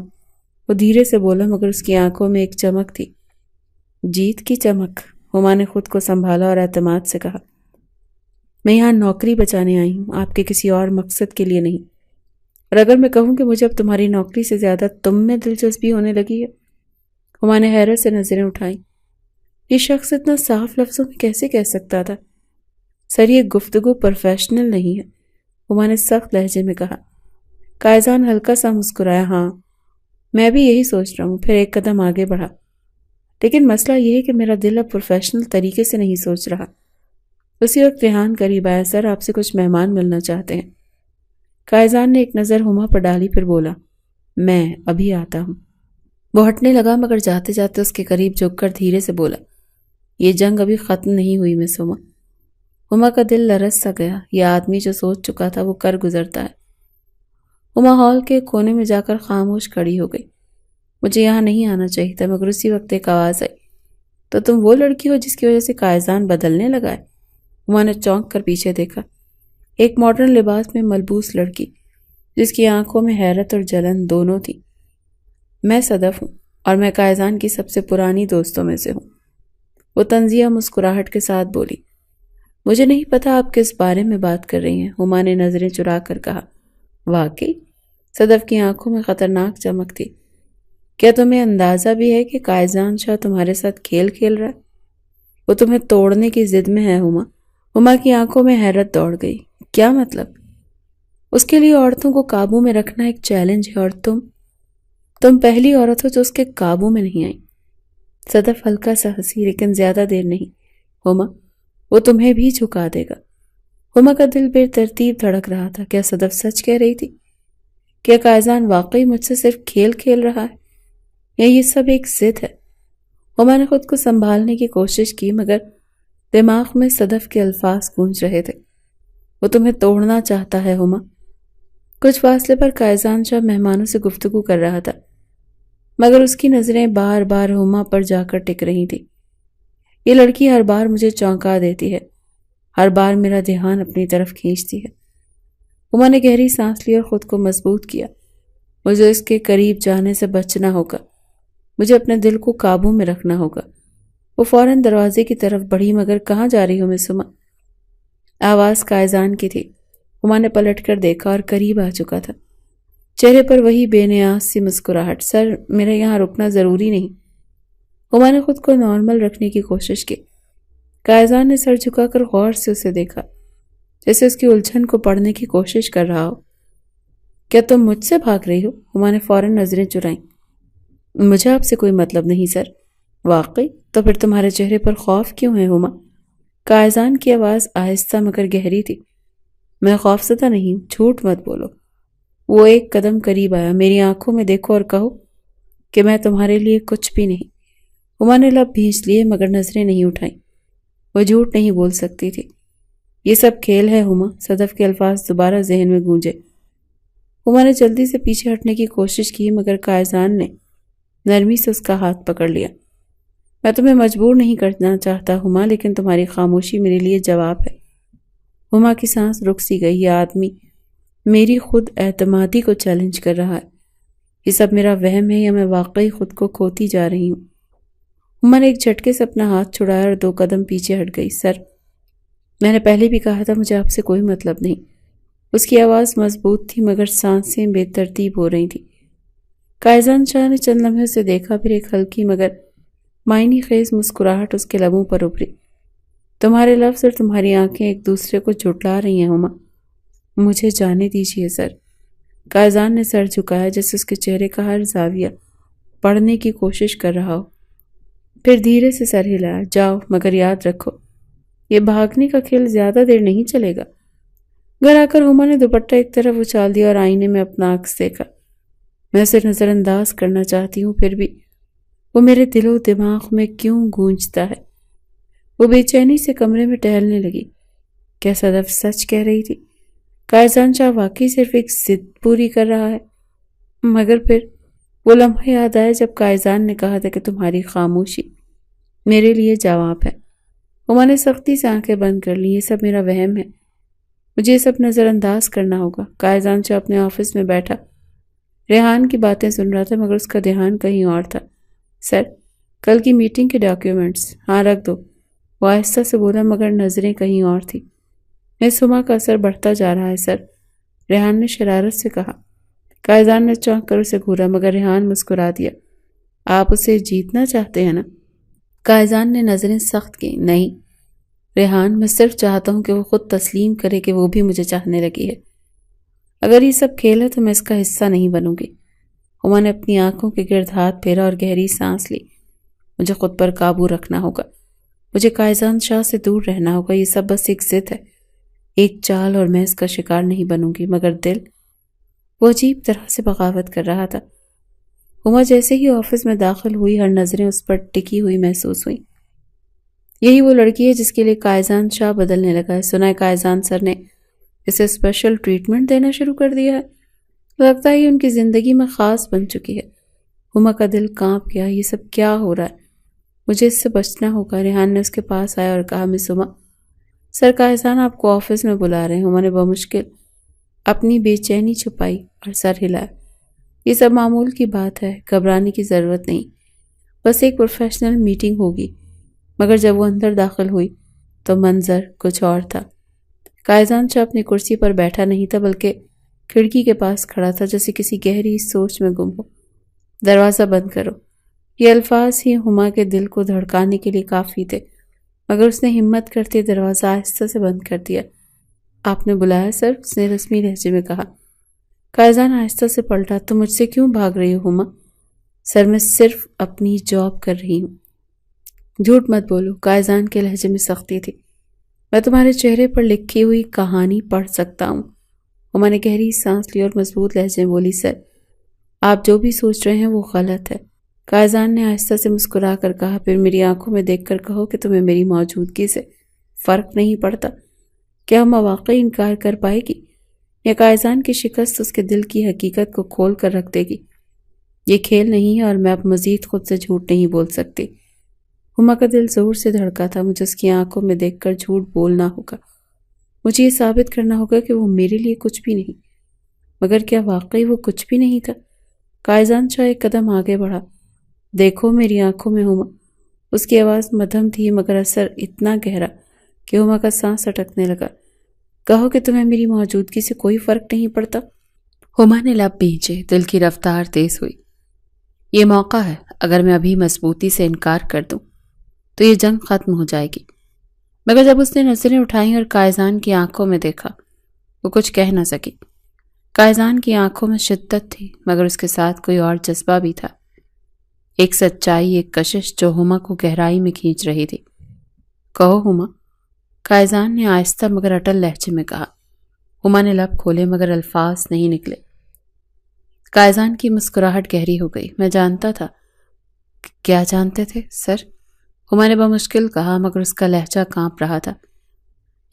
وہ دھیرے سے بولا، مگر اس کی آنکھوں میں ایک چمک تھی، جیت کی چمک۔ ہما نے خود کو سنبھالا اور اعتماد سے کہا، میں یہاں نوکری بچانے آئی ہوں، آپ کے کسی اور مقصد کے لیے نہیں۔ اور اگر میں کہوں کہ مجھے اب تمہاری نوکری سے زیادہ تم میں دلچسپی ہونے لگی ہے؟ ہما نے حیرت سے نظریں اٹھائیں۔ یہ شخص اتنا صاف لفظوں میں کیسے کہہ سکتا تھا؟ سر، یہ گفتگو پروفیشنل نہیں ہے، ہما نے سخت لہجے میں کہا۔ قائزان ہلکا سا مسکرایا، ہاں میں بھی یہی سوچ رہا ہوں۔ پھر ایک قدم آگے بڑھا، لیکن مسئلہ یہ ہے کہ میرا دل اب پروفیشنل طریقے سے نہیں سوچ رہا۔ اسی وقت ریحان قریب آیا، سر آپ سے کچھ مہمان ملنا چاہتے ہیں۔ قائزان نے ایک نظر ہما پر ڈالی، پھر بولا، میں ابھی آتا ہوں۔ وہ ہٹنے لگا، مگر جاتے جاتے اس کے قریب جھک کر دھیرے سے بولا، یہ جنگ ابھی ختم نہیں ہوئی مس ہما۔ ہما کا دل لرز سا گیا، یہ آدمی جو سوچ چکا تھا وہ کر گزرتا ہے۔ ہما ہال کے کونے میں جا کر خاموش کھڑی ہو گئی۔ مجھے یہاں نہیں آنا چاہیے تھا، مگر اسی وقت ایک آواز آئی، تو تم وہ لڑکی ہو جس کی وجہ سے قائزان بدلنے لگا ہے؟ ہما نے چونک کر پیچھے دیکھا۔ ایک ماڈرن لباس میں ملبوس لڑکی، جس کی آنکھوں میں حیرت اور جلن دونوں تھی۔ میں صدف ہوں، اور میں قائزان کی سب سے پرانی دوستوں میں سے ہوں، وہ طنزیہ مسکراہٹ کے ساتھ بولی۔ مجھے نہیں پتا آپ کس بارے میں بات کر رہی ہیں، ہما نے نظریں چرا کر کہا۔ واقعی؟ صدف کی آنکھوں میں خطرناک چمک تھی۔ کیا تمہیں اندازہ بھی ہے کہ قائزان شاہ تمہارے ساتھ کھیل کھیل رہا ہے؟ وہ تمہیں توڑنے کی ضد میں ہے ہما۔ ہما کی آنکھوں میں حیرت دوڑ گئی۔ کیا مطلب؟ اس کے لیے عورتوں کو قابو میں رکھنا ایک چیلنج ہے، اور تم پہلی عورت ہو جو اس کے قابو میں نہیں آئی۔ صدف ہلکا سا ہنسی، لیکن زیادہ دیر نہیں۔ ہما، وہ تمہیں بھی جھکا دے گا۔ ہما کا دل بے ترتیب دھڑک رہا تھا۔ کیا صدف سچ کہہ رہی تھی؟ کیا قائزان واقعی مجھ سے صرف کھیل کھیل رہا ہے، یا یہ سب ایک ضد ہے؟ ہما نے خود کو سنبھالنے کی کوشش کی، مگر دماغ میں صدف کے الفاظ گونج رہے تھے، وہ تمہیں توڑنا چاہتا ہے ہما۔ کچھ فاصلے پر قائزان شاہ مہمانوں سے گفتگو کر رہا تھا، مگر اس کی نظریں بار بار ہما پر جا کر ٹک رہی تھی۔ یہ لڑکی ہر بار مجھے چونکا دیتی ہے، ہر بار میرا دھیان اپنی طرف کھینچتی ہے۔ ہما نے گہری سانس لی اور خود کو مضبوط کیا۔ مجھے اس کے قریب جانے سے بچنا ہوگا، مجھے اپنے دل کو قابو میں رکھنا ہوگا۔ وہ فوراً دروازے کی طرف بڑھی، مگر کہاں جا رہی ہو مس ہما؟ آواز قائزان کی تھی۔ ہما نے پلٹ کر دیکھا اور قریب آ چکا تھا، چہرے پر وہی بے نیاز سی مسکراہٹ۔ سر، میرا یہاں رکنا ضروری نہیں۔ ہما نے خود کو نارمل رکھنے کی کوشش کی۔ قائزان نے سر جھکا کر غور سے اسے دیکھا، جیسے اس کی الجھن کو پڑھنے کی کوشش کر رہا ہو۔ کیا تم مجھ سے بھاگ رہی ہو؟ ہما نے فوراً نظریں چرائیں۔ مجھے آپ سے کوئی مطلب نہیں سر۔ واقعی؟ تو پھر تمہارے چہرے پر خوف کیوں ہے ہما؟ قائزان کی آواز آہستہ مگر گہری تھی۔ میں خوف زدہ نہیں ہوں، جھوٹ مت بولو۔ وہ ایک قدم قریب آیا۔ میری آنکھوں میں دیکھو اور کہو کہ میں تمہارے لیے کچھ بھی نہیں۔ ہما نے لب بھینچ لیے، مگر نظریں نہیں اٹھائیں۔ وہ جھوٹ نہیں بول سکتی تھی۔ یہ سب کھیل ہے ہما، صدف کے الفاظ دوبارہ ذہن میں گونجے۔ ہما نے جلدی سے پیچھے ہٹنے کی کوشش کی، مگر قائزان نے نرمی سے اس کا ہاتھ پکڑ لیا۔ میں تمہیں مجبور نہیں کرنا چاہتا ہما، لیکن تمہاری خاموشی میرے لیے جواب ہے۔ ہما کی سانس رک سی گئی۔ یہ آدمی میری خود اعتمادی کو چیلنج کر رہا ہے۔ یہ سب میرا وہم ہے یا میں واقعی خود کو کھوتی جا رہی ہوں؟ ہما نے ایک جھٹکے سے اپنا ہاتھ چھڑایا اور 2 قدم پیچھے ہٹ گئی۔ سر، میں نے پہلے بھی کہا تھا مجھے آپ سے کوئی مطلب نہیں۔ اس کی آواز مضبوط تھی، مگر سانسیں بے ترتیب ہو رہی تھیں۔ قائزان شاہ نے چند لمحے سے دیکھا، پھر ایک ہلکی مگر معنی خیز مسکراہٹ اس کے لبوں پر ابھری۔ تمہارے لفظ اور تمہاری آنکھیں ایک دوسرے کو جھٹلا رہی ہیں ہما۔ مجھے جانے دیجیے سر۔ قائزان نے سر جھکایا جیسے اس کے چہرے کا ہر زاویہ پڑھنے کی کوشش کر رہا ہو، پھر دھیرے سے سر ہلایا۔ جاؤ، مگر یاد رکھو یہ بھاگنے کا کھیل زیادہ دیر نہیں چلے گا۔ گھر آ کر ہما نے دوپٹہ ایک طرف اچھال دیا اور آئینے میں اپنا عکس دیکھا۔ میں اسے نظر انداز کرنا چاہتی ہوں، پھر بھی وہ میرے دل و دماغ میں کیوں گونجتا ہے۔ وہ بے چینی سے کمرے میں ٹہلنے لگی۔ کیا صدف سچ کہہ رہی تھی؟ قائزان شاہ واقعی صرف ایک ضد پوری کر رہا ہے؟ مگر پھر وہ لمحہ یاد آیا جب قائزان نے کہا تھا کہ تمہاری خاموشی میرے لیے جواب ہے۔ ہما نے سختی سے آنکھیں بند کر لی۔ یہ سب میرا وہم ہے، مجھے یہ سب نظر انداز کرنا ہوگا۔ قائزان شاہ اپنے آفس میں بیٹھا ریحان کی باتیں سن رہا تھا، مگر اس کا دھیان کہیں اور تھا۔ سر، کل کی میٹنگ کے ڈاکیومنٹس؟ ہاں، رکھ دو، وہ آہستہ سے بولا، مگر نظریں کہیں اور تھی۔ مس ہما کا اثر بڑھتا جا رہا ہے سر، ریحان نے شرارت سے کہا۔ قائزان نے چونک کر اسے گھورا، مگر ریحان مسکرا دیا۔ آپ اسے جیتنا چاہتے ہیں نا؟ قائزان نے نظریں سخت کی۔ نہیں ریحان، میں صرف چاہتا ہوں کہ وہ خود تسلیم کرے کہ وہ بھی مجھے چاہنے لگی ہے۔ اگر یہ سب کھیل ہے تو میں اس کا حصہ نہیں بنوں گی۔ ہما نے اپنی آنکھوں کے گرد ہاتھ پھیرا اور گہری سانس لی۔ مجھے خود پر قابو رکھنا ہوگا، مجھے قائزان شاہ سے دور رہنا ہوگا۔ یہ سب بس ایک ضد ہے، ایک چال، اور میں اس کا شکار نہیں بنوں گی۔ مگر دل، وہ عجیب طرح سے بغاوت کر رہا تھا۔ ہما جیسے ہی آفس میں داخل ہوئی، ہر نظریں اس پر ٹکی ہوئی محسوس ہوئیں۔ یہی وہ لڑکی ہے جس کے لیے قائزان شاہ بدلنے لگا ہے۔ سنا ہے قائزان سر نے اسے اسپیشل ٹریٹمنٹ دینا شروع کر دیا ہے۔ لگتا ہے یہ ان کی زندگی میں خاص بن چکی ہے۔ ہما کا دل کانپ گیا۔ یہ سب کیا ہو رہا ہے؟ مجھے اس سے بچنا ہوگا۔ ریحان نے اس کے پاس آیا اور کہا، مس ہما، سر قائزان آپ کو آفس میں بلا رہے ہیں۔ ہما نے بمشکل اپنی بے چینی چھپائی اور سر ہلایا۔ یہ سب معمول کی بات ہے، گھبرانے کی ضرورت نہیں، بس ایک پروفیشنل میٹنگ ہوگی۔ مگر جب وہ اندر داخل ہوئی تو منظر کچھ اور تھا۔ قائزان شاہ اپنی کرسی پر بیٹھا نہیں تھا، بلکہ کھڑکی کے پاس کھڑا تھا، جیسے کسی گہری سوچ میں گم ہو۔ دروازہ بند کرو، یہ الفاظ ہی ہما کے دل کو دھڑکانے کے لیے کافی تھے، مگر اس نے ہمت کرتے دروازہ آہستہ سے بند کر دیا۔ آپ نے بلایا سر؟ اس نے رسمی لہجے میں کہا۔ قائزان آہستہ سے پلٹا۔ تم مجھ سے کیوں بھاگ رہی ہو ہما؟ سر، میں صرف اپنی جاب کر رہی ہوں۔ جھوٹ مت بولو، قائزان کے لہجے میں سختی تھی۔ میں تمہارے چہرے پر لکھی ہوئی کہانی پڑھ سکتا ہوں۔ ہما نے گہری سانس لی اور مضبوط لہجے میں بولی، سر آپ جو بھی سوچ رہے ہیں وہ غلط ہے۔ قائزان نے آہستہ سے مسکرا کر کہا، پھر میری آنکھوں میں دیکھ کر کہو کہ تمہیں میری موجودگی سے فرق نہیں پڑتا۔ کیا ہما واقعی انکار کر پائے گی، یا قائزان کی شکست اس کے دل کی حقیقت کو کھول کر رکھ دے گی؟ یہ کھیل نہیں ہے اور میں اب مزید خود سے جھوٹ نہیں بول سکتی۔ ہما کا دل زور سے دھڑکا تھا۔ مجھے اس کی آنکھوں میں دیکھ کر جھوٹ بولنا ہوگا، مجھے یہ ثابت کرنا ہوگا کہ وہ میرے لیے کچھ بھی نہیں۔ مگر کیا واقعی وہ کچھ بھی نہیں تھا؟ قائزان شاہ ایک قدم آگے بڑھا۔ دیکھو میری آنکھوں میں ہما۔ اس کی آواز مدھم تھی، مگر اثر اتنا گہرا کہ ہما کا سانس اٹکنے لگا۔ کہو کہ تمہیں میری موجودگی سے کوئی فرق نہیں پڑتا۔ ہما نے لب بھینچے، دل کی رفتار تیز ہوئی۔ یہ موقع ہے، اگر میں ابھی مضبوطی سے انکار کر دوں تو یہ جنگ ختم ہو جائے گی۔ مگر جب اس نے نظریں اٹھائیں اور قائزان کی آنکھوں میں دیکھا، وہ کچھ کہہ نہ سکی۔ قائزان کی آنکھوں میں شدت تھی، مگر اس کے ساتھ کوئی اور جذبہ بھی تھا، ایک سچائی، ایک کشش جو ہما کو گہرائی میں کھینچ رہی تھی۔ کہو ہما، قائزان نے آہستہ مگر اٹل لہجے میں کہا۔ ہما نے لب کھولے مگر الفاظ نہیں نکلے۔ قائزان کی مسکراہٹ گہری ہو گئی۔ میں جانتا تھا۔ کیا جانتے تھے سر؟ ہما نے بمشکل کہا، مگر اس کا لہجہ کانپ رہا تھا۔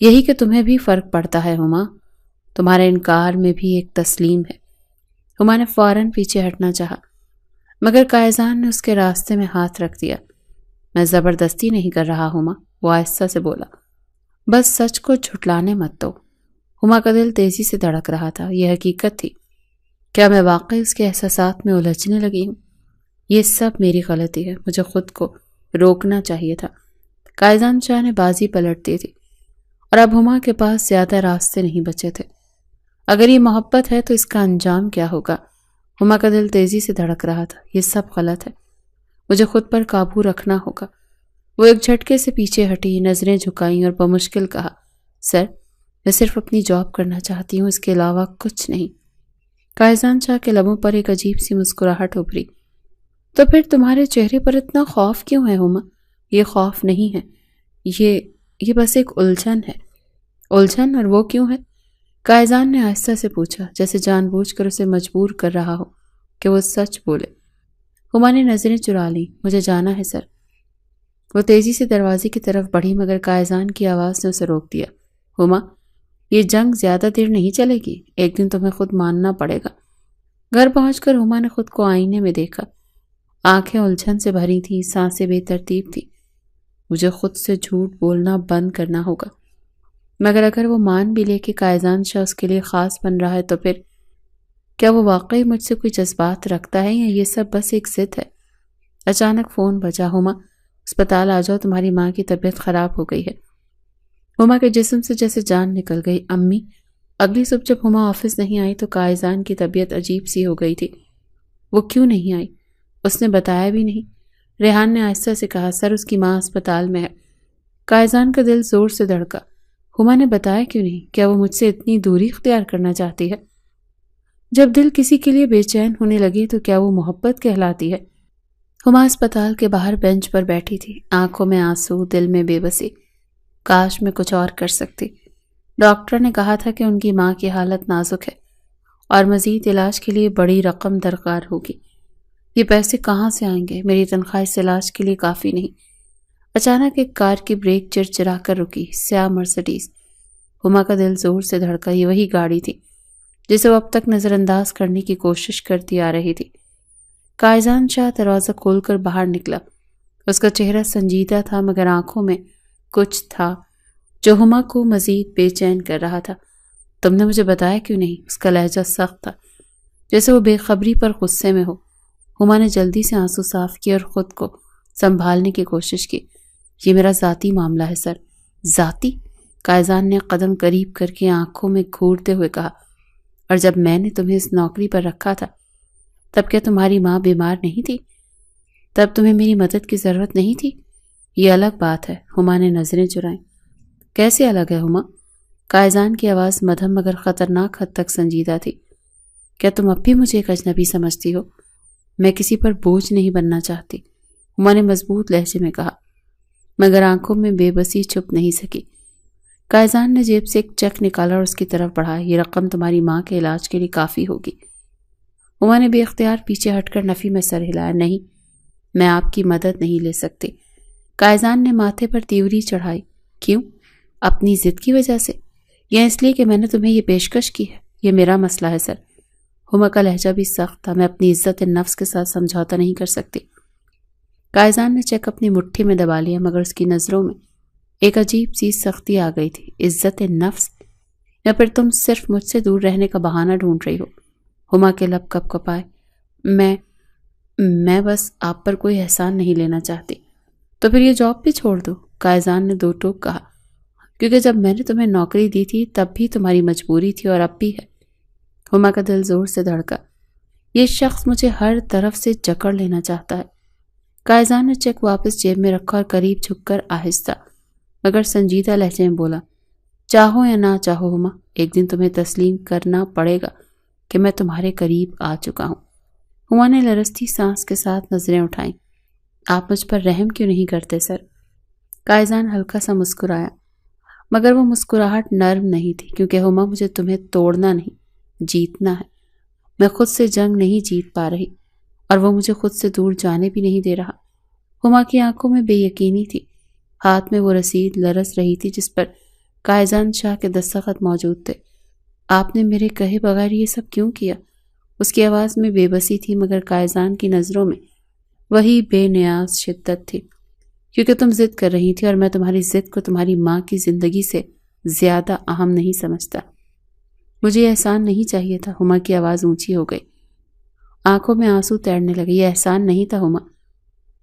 یہی کہ تمہیں بھی فرق پڑتا ہے ہما، تمہارے انکار میں بھی ایک تسلیم ہے۔ ہما نے فوراً پیچھے ہٹنا چاہا، مگر قائزان نے اس کے راستے میں ہاتھ رکھ دیا۔ میں زبردستی نہیں کر رہا ہما، وہ آہستہ سے بولا، بس سچ کو جھٹلانے مت دو۔ ہما کا دل تیزی سے دھڑک رہا تھا۔ یہ حقیقت تھی، کیا میں واقعی اس کے احساسات میں الجھنے لگی ہوں؟ یہ سب میری غلطی ہے، مجھے خود کو روکنا چاہیے تھا۔ قائزان شاہ نے بازی پلٹ دی تھی، اور اب ہما کے پاس زیادہ راستے نہیں بچے تھے۔ اگر یہ محبت ہے تو اس کا انجام کیا ہوگا؟ ہما کا دل تیزی سے دھڑک رہا تھا۔ یہ سب غلط ہے، مجھے خود پر قابو رکھنا ہوگا۔ وہ ایک جھٹکے سے پیچھے ہٹی، نظریں جھکائیں اور بمشکل کہا، سر میں صرف اپنی جاب کرنا چاہتی ہوں، اس کے علاوہ کچھ نہیں۔ قائزان شاہ کے لبوں پر ایک عجیب سی مسکراہٹ ابھری۔ تو پھر تمہارے چہرے پر اتنا خوف کیوں ہے ہما؟ یہ خوف نہیں ہے، یہ بس ایک الجھن ہے۔ الجھن؟ اور وہ کیوں ہے؟ قائزان نے آہستہ سے پوچھا، جیسے جان بوجھ کر اسے مجبور کر رہا ہو کہ وہ سچ بولے۔ ہما نے نظریں چرا لیں۔ مجھے جانا ہے سر۔ وہ تیزی سے دروازے کی طرف بڑھی مگر قائزان کی آواز نے اسے روک دیا۔ ہما، یہ جنگ زیادہ دیر نہیں چلے گی، ایک دن تمہیں خود ماننا پڑے گا۔ گھر پہنچ کر ہما نے خود کو آئینے میں دیکھا۔ آنکھیں الجھن سے بھری تھیں، سانسیں بے ترتیب تھیں۔ مجھے خود سے جھوٹ بولنا بند کرنا ہوگا، مگر اگر وہ مان بھی لے کہ قائزان شاہ اس کے لیے خاص بن رہا ہے تو پھر کیا وہ واقعی مجھ سے کوئی جذبات رکھتا ہے یا یہ سب بس ایک ضد ہے؟ اچانک فون بجا۔ ہما، اسپتال آ جاؤ، تمہاری ماں کی طبیعت خراب ہو گئی ہے۔ ہما کے جسم سے جیسے جان نکل گئی۔ امی؟ اگلی صبح جب ہما آفس نہیں آئی تو قائزان کی طبیعت عجیب سی ہو گئی تھی۔ وہ کیوں نہیں آئی؟ اس نے بتایا بھی نہیں۔ ریحان نے آہستہ سے کہا، سر اس کی ماں اسپتال میں ہے۔ قائزان کا دل زور سے دھڑکا۔ ہما نے بتایا کیوں نہیں؟ کیا وہ مجھ سے اتنی دوری اختیار کرنا چاہتی ہے؟ جب دل کسی کے لیے بے چین ہونے لگے تو کیا وہ محبت کہلاتی ہے؟ ہما اسپتال کے باہر بینچ پر بیٹھی تھی، آنکھوں میں آنسو، دل میں بے بسی۔ کاش میں کچھ اور کر سکتی۔ ڈاکٹر نے کہا تھا کہ ان کی ماں کی حالت نازک ہے اور مزید علاج کے لیے بڑی رقم درکار ہوگی۔ یہ پیسے کہاں سے آئیں گے؟ میری تنخواہ اس علاج کے لیے کافی نہیں۔ اچانک ایک کار کی بریک چرچرا کر رکی، سیاہ مرسڈیز۔ ہما کا دل زور سے دھڑکا۔ یہ وہی گاڑی تھی جسے وہ اب تک نظر انداز کرنے کی کوشش کرتی آ رہی تھی۔ قائزان شاہ دروازہ کھول کر باہر نکلا۔ اس کا چہرہ سنجیدہ تھا مگر آنکھوں میں کچھ تھا جو ہما کو مزید بے چین کر رہا تھا۔ تم نے مجھے بتایا کیوں نہیں؟ اس کا لہجہ سخت تھا، جیسے وہ بے خبری پر غصے میں ہو۔ ہما نے جلدی سے آنسو صاف کیے اور خود کو سنبھالنے کی کوشش کی۔ یہ میرا ذاتی معاملہ ہے سر۔ ذاتی؟ قائزان نے قدم قریب کر کے آنکھوں میں گھورتے ہوئے کہا، اور جب میں نے تمہیں اس نوکری پر رکھا تھا تب کیا تمہاری ماں بیمار نہیں تھی؟ تب تمہیں میری مدد کی ضرورت نہیں تھی؟ یہ الگ بات ہے۔ ہما نے نظریں چرائیں۔ کیسے الگ ہے ہما؟ قائزان کی آواز مدھم مگر خطرناک حد تک سنجیدہ تھی۔ کیا تم اب بھی مجھے ایک اجنبی سمجھتی ہو؟ میں کسی پر بوجھ نہیں بننا چاہتی، ہما نے مضبوط لہجے میں کہا، مگر آنکھوں میں بے بسی چھپ نہیں سکی۔ قائزان نے جیب سے ایک چیک نکالا اور اس کی طرف بڑھایا۔ یہ رقم تمہاری ماں کے علاج کے لیے کافی ہوگی۔ ہما نے بے اختیار پیچھے ہٹ کر نفی میں سر ہلایا۔ نہیں، میں آپ کی مدد نہیں لے سکتی۔ قائزان نے ماتھے پر تیوری چڑھائی۔ کیوں؟ اپنی ضد کی وجہ سے یا اس لیے کہ میں نے تمہیں یہ پیشکش کی ہے؟ یہ میرا مسئلہ ہے سر۔ ہما کا لہجہ بھی سخت تھا۔ میں اپنی عزت نفس کے ساتھ سمجھوتا نہیں کر سکتی۔ قائزان نے چیک اپنی مٹھی میں دبا لیا مگر اس کی نظروں میں ایک عجیب سی سختی آ گئی تھی۔ عزت نفس؟ یا پھر تم صرف مجھ سے دور رہنے کا بہانہ ڈھونڈ رہی ہو؟ ہما کے لب کپ کپائے۔ میں بس آپ پر کوئی احسان نہیں لینا چاہتی۔ تو پھر یہ جاب بھی چھوڑ دو، قائزان نے دو ٹوک کہا، کیونکہ جب میں نے تمہیں نوکری دی تھی تب بھی تمہاری مجبوری تھی اور اب بھی ہے۔ ہما کا دل زور سے دھڑکا۔ یہ شخص مجھے ہر طرف سے جکڑ لینا چاہتا ہے۔ قائزان نے چیک واپس جیب میں رکھا اور قریب جھک کر آہستہ مگر سنجیدہ لہجے میں بولا، چاہو یا نہ چاہو ہما، ایک دن تمہیں تسلیم کرنا پڑے گا کہ میں تمہارے قریب آ چکا ہوں۔ ہما نے لرزتی سانس کے ساتھ نظریں اٹھائیں۔ آپ مجھ پر رحم کیوں نہیں کرتے سر؟ قائزان ہلکا سا مسکرایا مگر وہ مسکراہٹ نرم نہیں تھی، کیونکہ ہما مجھے تمہیں توڑنا نہیں، جیتنا ہے۔ میں خود سے جنگ نہیں جیت پا رہی اور وہ مجھے خود سے دور جانے بھی نہیں دے رہا۔ ہما کی آنکھوں میں بے یقینی تھی، ہاتھ میں وہ رسید لرز رہی تھی جس پر قائزان شاہ کے دستخط موجود تھے۔ آپ نے میرے کہے بغیر یہ سب کیوں کیا؟ اس کی آواز میں بے بسی تھی مگر قائزان کی نظروں میں وہی بے نیاز شدت تھی۔ کیونکہ تم ضد کر رہی تھی اور میں تمہاری ضد کو تمہاری ماں کی زندگی سے زیادہ اہم نہیں سمجھتا۔ مجھے احسان نہیں چاہیے تھا۔ ہما کی آواز اونچی ہو گئی، آنکھوں میں آنسو تیرنے لگے۔ یہ احسان نہیں تھا ہما،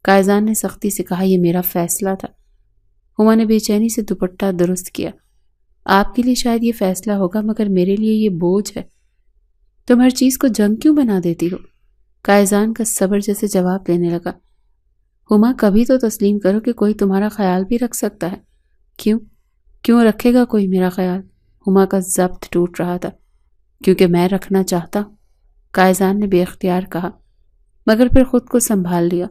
قائزان نے سختی سے کہا، یہ میرا فیصلہ تھا۔ ہما نے بے چینی سے دوپٹہ درست کیا۔ آپ کے لیے شاید یہ فیصلہ ہوگا مگر میرے لیے یہ بوجھ ہے۔ تم ہر چیز کو جنگ کیوں بنا دیتی ہو؟ قائزان کا صبر جیسے جواب دینے لگا۔ ہما کبھی تو تسلیم کرو کہ کوئی تمہارا خیال بھی رکھ سکتا ہے۔ کیوں رکھے گا کوئی میرا خیال؟ ہما کا ضبط ٹوٹ رہا تھا۔ کیونکہ میں رکھنا چاہتا ہوں، قائزان نے بے اختیار کہا، مگر پھر خود کو سنبھال لیا۔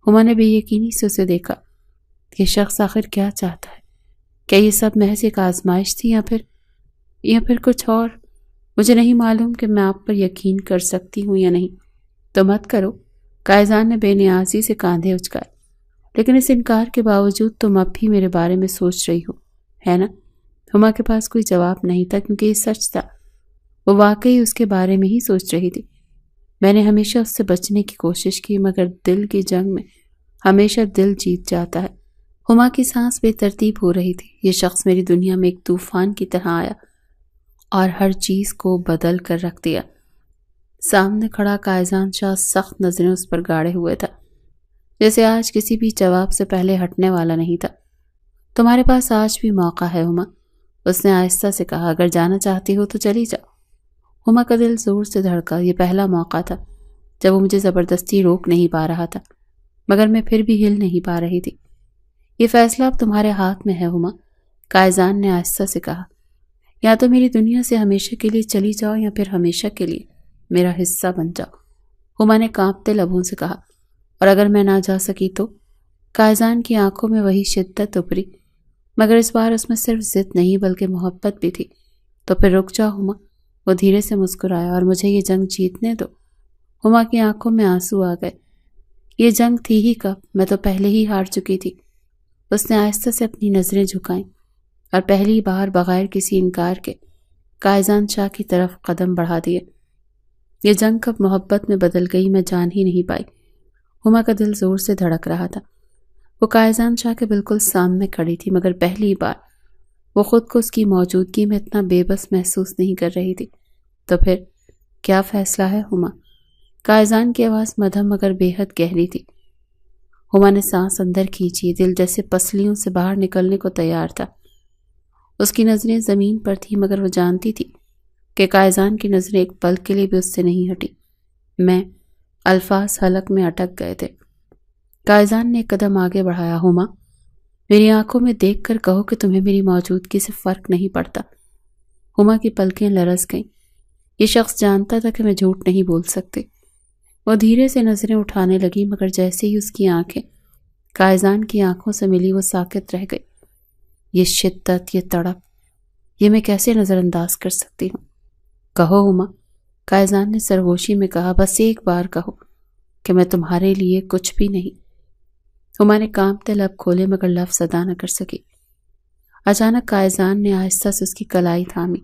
ہما نے بے یقینی سے اسے دیکھا۔ یہ شخص آخر کیا چاہتا ہے؟ کیا یہ سب محض ایک آزمائش تھی یا پھر کچھ اور؟ مجھے نہیں معلوم کہ میں آپ پر یقین کر سکتی ہوں یا نہیں۔ تو مت کرو، قائزان نے بے نیازی سے کاندھے اچکائے۔ لیکن اس انکار کے باوجود تم اب بھی میرے بارے میں سوچ رہی ہو، ہے نا؟ ہما کے پاس کوئی جواب نہیں تھا کیونکہ یہ سچ تھا۔ وہ واقعی اس کے بارے میں ہی سوچ رہی تھی۔ میں نے ہمیشہ اس سے بچنے کی کوشش کی، مگر دل کی جنگ میں ہمیشہ دل جیت جاتا ہے۔ ہما کی سانس بے ترتیب ہو رہی تھی۔ یہ شخص میری دنیا میں ایک طوفان کی طرح آیا اور ہر چیز کو بدل کر رکھ دیا۔ سامنے کھڑا قائزان شاہ سخت نظریں اس پر گاڑے ہوئے تھا، جیسے آج کسی بھی جواب سے پہلے ہٹنے والا نہیں تھا۔ تمہارے پاس آج بھی موقع ہے ہما، اس نے آہستہ سے کہا، اگر جانا چاہتی ہو تو چلی جاؤ۔ ہما کا دل زور سے دھڑکا۔ یہ پہلا موقع تھا جب وہ مجھے زبردستی روک نہیں پا رہا تھا، مگر میں پھر بھی ہل نہیں پا رہی تھی۔ یہ فیصلہ اب تمہارے ہاتھ میں ہے ہما، قائزان نے آہستہ سے کہا۔ یا تو میری دنیا سے ہمیشہ کے لیے چلی جاؤ یا پھر ہمیشہ کے لیے میرا حصہ بن جاؤ، ہما نے کانپتے لبوں سے کہا۔ اور اگر میں نہ جا سکی تو؟ قائزان کی آنکھوں میں وہی شدت ابھری، مگر اس بار اس میں صرف ضد نہیں بلکہ محبت بھی تھی۔ تو پھر رک جاؤ ہما، وہ دھیرے سے مسکرایا، اور مجھے یہ جنگ جیتنے دو۔ ہما کی آنکھوں میں آنسو آ گئے۔ یہ جنگ تھی ہی کب، میں تو پہلے ہی ہار چکی تھی۔ اس نے آہستہ سے اپنی نظریں جھکائیں اور پہلی بار بغیر کسی انکار کے قائزان شاہ کی طرف قدم بڑھا دیے۔ یہ جنگ کب محبت میں بدل گئی میں جان ہی نہیں پائی۔ ہما کا دل زور سے دھڑک رہا تھا۔ وہ قائزان شاہ کے بالکل سامنے کھڑی تھی، مگر پہلی بار وہ خود کو اس کی موجودگی میں اتنا بے بس محسوس نہیں کر رہی تھی۔ تو پھر کیا فیصلہ ہے ہما؟ قائزان کی آواز مدھم مگر بے حد گہری تھی۔ ہما نے سانس اندر کھینچی، دل جیسے پسلیوں سے باہر نکلنے کو تیار تھا۔ اس کی نظریں زمین پر تھیں، مگر وہ جانتی تھی کہ قائزان کی نظریں ایک پل کے لیے بھی اس سے نہیں ہٹی۔ الفاظ حلق میں اٹک گئے تھے۔ قائزان نے ایک قدم آگے بڑھایا۔ ہما، میری آنکھوں میں دیکھ کر کہو کہ تمہیں میری موجودگی سے فرق نہیں پڑتا۔ ہما کی پلکیں لرز گئیں۔ یہ شخص جانتا تھا کہ میں جھوٹ نہیں بول سکتی۔ وہ دھیرے سے نظریں اٹھانے لگی، مگر جیسے ہی اس کی آنکھیں قائزان کی آنکھوں سے ملی وہ ساکت رہ گئی۔ یہ شدت، یہ تڑپ، یہ میں کیسے نظر انداز کر سکتی ہوں؟ کہو ہما، قائزان نے سرگوشی میں کہا، بس ایک بار کہو کہ میں تمہارے لیے کچھ بھی نہیں۔ ہما نے کانپتے لب کھولے مگر لفظ ادا نہ کر سکی۔ اچانک قائزان نے آہستہ سے اس کی کلائی تھامی۔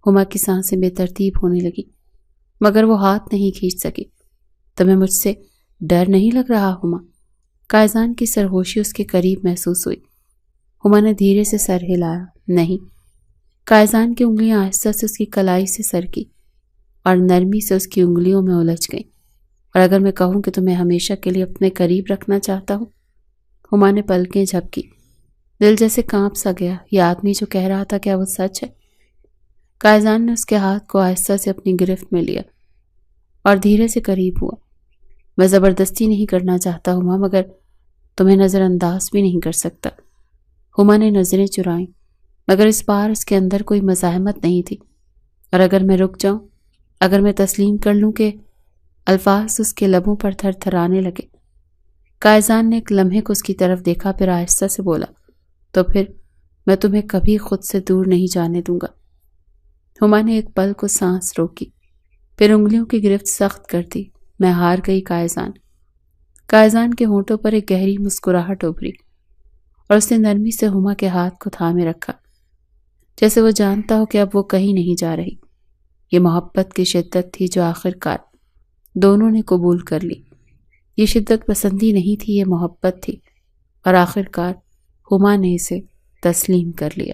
ہما کی سانسیں بے ترتیب ہونے لگی، مگر وہ ہاتھ نہیں کھینچ سکی۔ تمہیں مجھ سے ڈر نہیں لگ رہا ہما؟ قائزان کی سرگوشی اس کے قریب محسوس ہوئی۔ ہما نے دھیرے سے سر ہلایا۔ نہیں۔ قائزان کی انگلیاں آہستہ سے اس کی کلائی سے سرکی اور نرمی سے اس کی انگلیوں میں الجھ گئیں۔ اور اگر میں کہوں کہ تمہیں ہمیشہ کے لیے اپنے قریب رکھنا چاہتا ہوں؟ ہما نے پلکیں جھپکی۔ دل جیسے کانپ سا گیا۔ یہ آدمی جو کہہ رہا تھا کیا وہ سچ ہے؟ قائزان نے اس کے ہاتھ کو آہستہ سے اپنی گرفت میں لیا اور دھیرے سے قریب ہوا۔ میں زبردستی نہیں کرنا چاہتا ہما، مگر تمہیں نظر انداز بھی نہیں کر سکتا۔ ہما نے نظریں چرائیں، مگر اس بار اس کے اندر کوئی مزاحمت نہیں تھی۔ اور اگر میں رک جاؤں، اگر میں تسلیم کر لوں کہ… الفاظ اس کے لبوں پر تھر تھرانے لگے۔ قائزان نے ایک لمحے کو اس کی طرف دیکھا، پھر آہستہ سے بولا، تو پھر میں تمہیں کبھی خود سے دور نہیں جانے دوں گا۔ ہما نے ایک پل کو سانس روکی، پھر انگلیوں کی گرفت سخت کر دی۔ میں ہار گئی قائزان۔ قائزان کے ہونٹوں پر ایک گہری مسکراہٹ ابھری اور اس نے نرمی سے ہما کے ہاتھ کو تھامے رکھا، جیسے وہ جانتا ہو کہ اب وہ کہیں نہیں جا رہی۔ یہ محبت کی شدت تھی جو آخرکار دونوں نے قبول کر لی۔ یہ شدت پسندی نہیں تھی، یہ محبت تھی، اور آخرکار ہما نے اسے تسلیم کر لیا۔